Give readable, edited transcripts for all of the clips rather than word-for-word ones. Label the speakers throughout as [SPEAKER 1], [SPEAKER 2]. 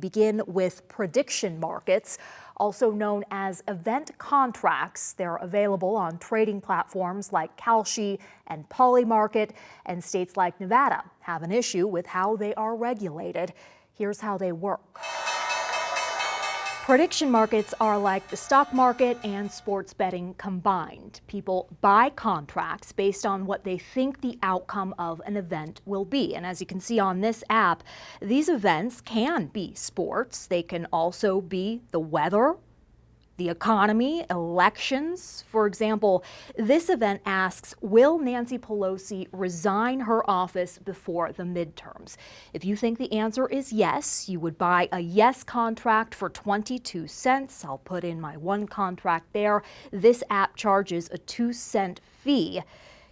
[SPEAKER 1] begin with prediction markets, also known as event contracts. They're available on trading platforms like Kalshi and Polymarket, and states like Nevada have an issue with how they are regulated. Here's how they work. Prediction markets are like the stock market and sports betting combined. People buy contracts based on what they think the outcome of an event will be. And as you can see on this app, these events can be sports. They can also be the weather, the economy, elections. For example, this event asks, will Nancy Pelosi resign her office before the midterms? If you think the answer is yes, you would buy a yes contract for 22 cents. I'll put in my one contract there. This app charges a 2-cent fee.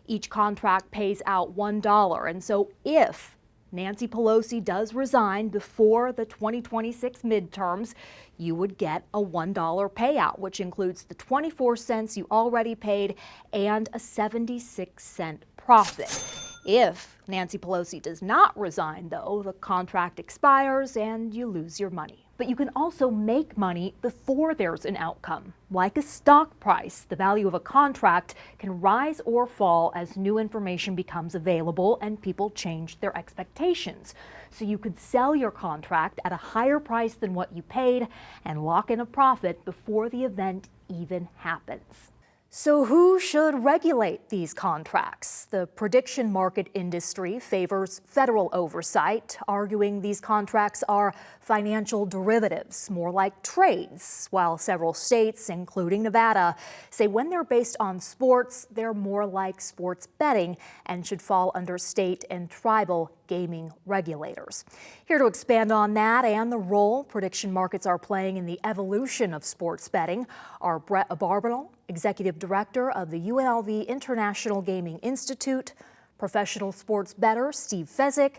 [SPEAKER 1] Each contract pays out $1. And so if Nancy Pelosi does resign before the 2026 midterms, you would get a $1 payout, which includes the 24 cents you already paid and a 76-cent profit. If Nancy Pelosi does not resign, though, the contract expires and you lose your money. But you can also make money before there's an outcome. Like a stock price, the value of a contract can rise or fall as new information becomes available and people change their expectations. So you could sell your contract at a higher price than what you paid and lock in a profit before the event even happens. So who should regulate these contracts? The prediction market industry favors federal oversight, arguing these contracts are financial derivatives, more like trades, while several states, including Nevada, say when they're based on sports, they're more like sports betting and should fall under state and tribal gaming regulators. Here to expand on that and the role prediction markets are playing in the evolution of sports betting are Brett Abarbanel, Executive Director of the UNLV International Gaming Institute, professional sports bettor Steve Fezzik,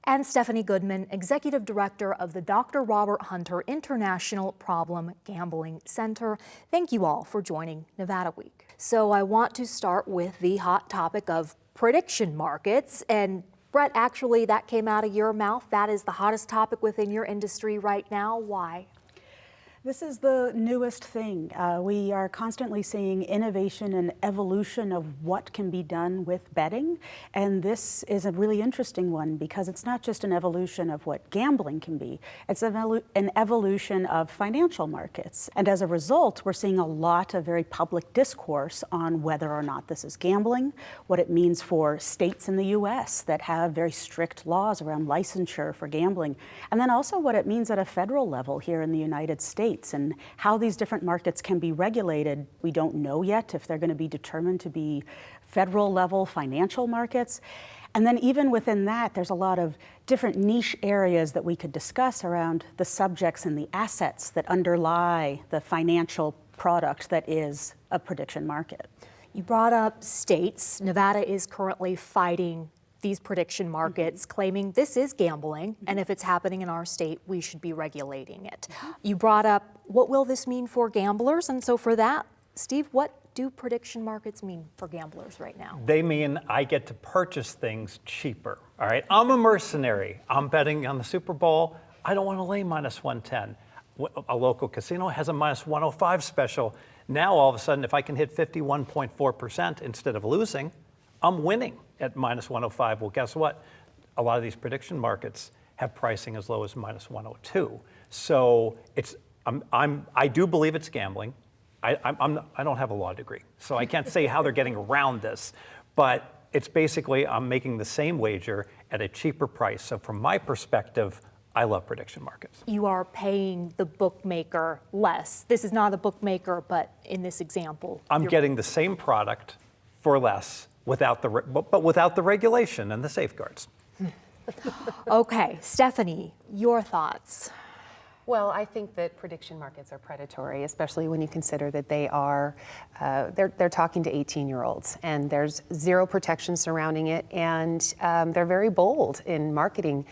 [SPEAKER 1] and Stephanie Goodman, Executive Director of the Dr. Robert Hunter International Problem Gambling Center. Thank you all for joining Nevada Week. So I want to start with the hot topic of prediction markets. And Brett, actually, that came out of your mouth. That is the hottest topic within your industry right now. Why?
[SPEAKER 2] This is the newest thing. We are constantly seeing innovation and evolution of what can be done with betting. And this is a really interesting one because it's not just an evolution of what gambling can be, it's an evolution of financial markets. And as a result, we're seeing a lot of very public discourse on whether or not this is gambling, what it means for states in the US that have very strict laws around licensure for gambling, and then also what it means at a federal level here in the United States. And how these different markets can be regulated. We don't know yet if they're going to be determined to be federal level financial markets. And then even within that, there's a lot of different niche areas that we could discuss around the subjects and the assets that underlie the financial product that is a prediction market.
[SPEAKER 1] You brought up states. Nevada is currently fighting these prediction markets, claiming this is gambling, and if it's happening in our state, we should be regulating it. You brought up, what will this mean for gamblers? And so for that, Steve, what do prediction markets mean for gamblers right now?
[SPEAKER 3] They mean I get to purchase things cheaper, all right? I'm a mercenary. I'm betting on the Super Bowl. I don't want to lay minus 110. A local casino has a minus 105 special. Now, all of a sudden, if I can hit 51.4% instead of losing, I'm winning at minus 105. Well, guess what? A lot of these prediction markets have pricing as low as minus 102. So I do believe it's gambling. I don't have a law degree, so I can't say how they're getting around this. But it's basically I'm making the same wager at a cheaper price. So from my perspective, I love prediction markets.
[SPEAKER 1] You are paying the bookmaker less. This is not a bookmaker, but in this example,
[SPEAKER 3] I'm getting the same product for less. Without the regulation and the safeguards.
[SPEAKER 1] Okay, Stephanie, your thoughts?
[SPEAKER 4] Well, I think that prediction markets are predatory, especially when you consider that they are, they're talking to 18-year-olds, and there's zero protection surrounding it, and they're very bold in marketing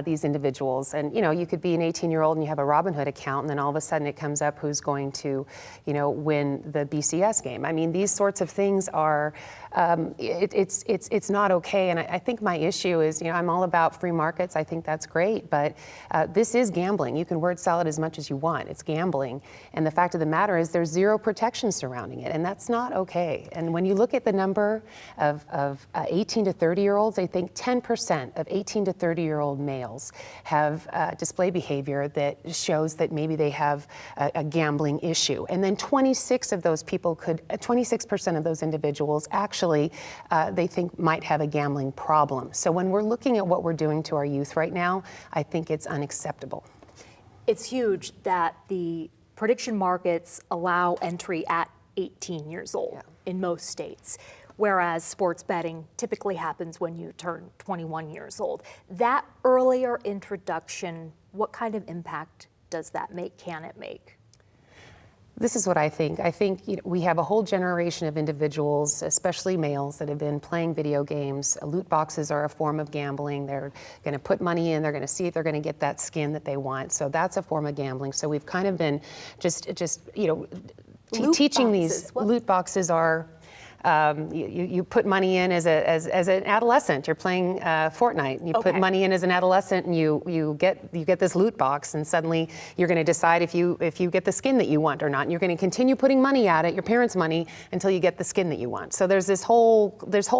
[SPEAKER 4] these individuals. And, you know, you could be an 18-year-old and you have a Robinhood account, and then all of a sudden it comes up who's going to, you know, win the BCS game. I mean, these sorts of things are it's not okay. And I think my issue is, I'm all about free markets. I think that's great, but this is gambling. You can word salad as much as you want. It's gambling. And the fact of the matter is there's zero protection surrounding it, and that's not okay. And when you look at the number of 18 to 30-year-olds, I think 10% of 18 to 30-year-old males have display behavior that shows that maybe they have a gambling issue. And then 26% of those individuals actually they think might have a gambling problem. So when we're looking at what we're doing to our youth right now, I think it's unacceptable.
[SPEAKER 1] It's huge that the prediction markets allow entry at 18 years old in most states, whereas sports betting typically happens when you turn 21 years old. That earlier introduction, what kind of impact does that make? Can it make?
[SPEAKER 4] This is what I think. I think we have a whole generation of individuals, especially males, that have been playing video games. Loot boxes are a form of gambling. They're going to put money in. They're going to see if they're going to get that skin that they want. So that's a form of gambling. So we've kind of been just teaching these. Loot boxes are. You put money in as an adolescent. You're playing Fortnite. You put money in as an adolescent, and you get this loot box, and suddenly you're going to decide if you get the skin that you want or not. And you're going to continue putting money at it, your parents' money, until you get the skin that you want. So there's this whole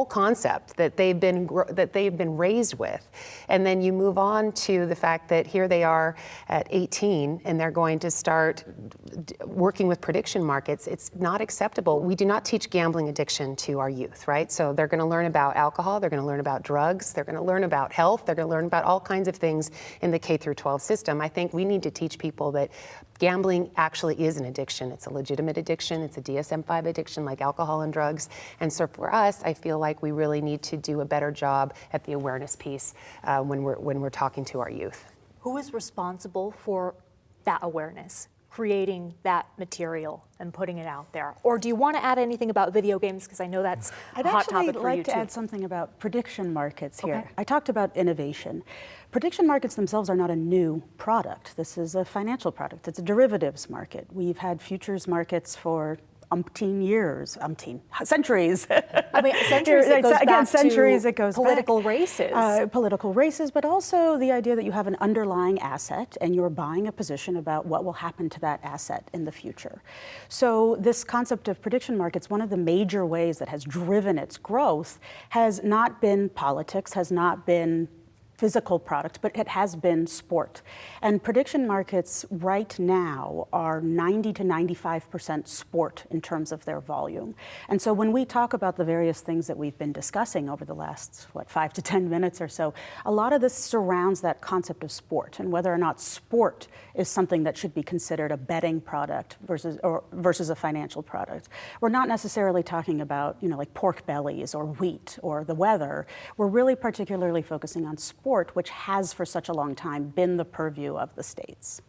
[SPEAKER 4] concept that they've been raised with, and then you move on to the fact that here they are at 18, and they're going to start working with prediction markets. It's not acceptable. We do not teach gambling addiction to our youth, right? So they're going to learn about alcohol, they're going to learn about drugs, they're going to learn about health, they're going to learn about all kinds of things in the K through 12 system. I think we need to teach people that gambling actually is an addiction. It's a legitimate addiction. It's a DSM-5 addiction like alcohol and drugs. And so for us, I feel like we really need to do a better job at the awareness piece when we're talking to our youth.
[SPEAKER 1] Who is responsible for that awareness? Creating that material and putting it out there? Or do you want to add anything about video games? Because I know that's a hot topic for you too.
[SPEAKER 2] I'd actually like to add something about prediction markets here. Okay. I talked about innovation. Prediction markets themselves are not a new product. This is a financial product. It's a derivatives market. We've had futures markets for centuries.
[SPEAKER 1] I mean, centuries, it goes back
[SPEAKER 2] centuries,
[SPEAKER 1] to
[SPEAKER 2] it goes
[SPEAKER 1] political
[SPEAKER 2] back.
[SPEAKER 1] races.
[SPEAKER 2] Political races, but also the idea that you have an underlying asset and you're buying a position about what will happen to that asset in the future. So this concept of prediction markets, one of the major ways that has driven its growth has not been politics, has not been physical product, but it has been sport. And prediction markets right now are 90 to 95% sport in terms of their volume. And so when we talk about the various things that we've been discussing over the last, 5 to 10 minutes or so, a lot of this surrounds that concept of sport and whether or not sport is something that should be considered a betting product versus a financial product. We're not necessarily talking about, like pork bellies or wheat or the weather. We're really particularly focusing on sport, which has for such a long time been the purview of the states.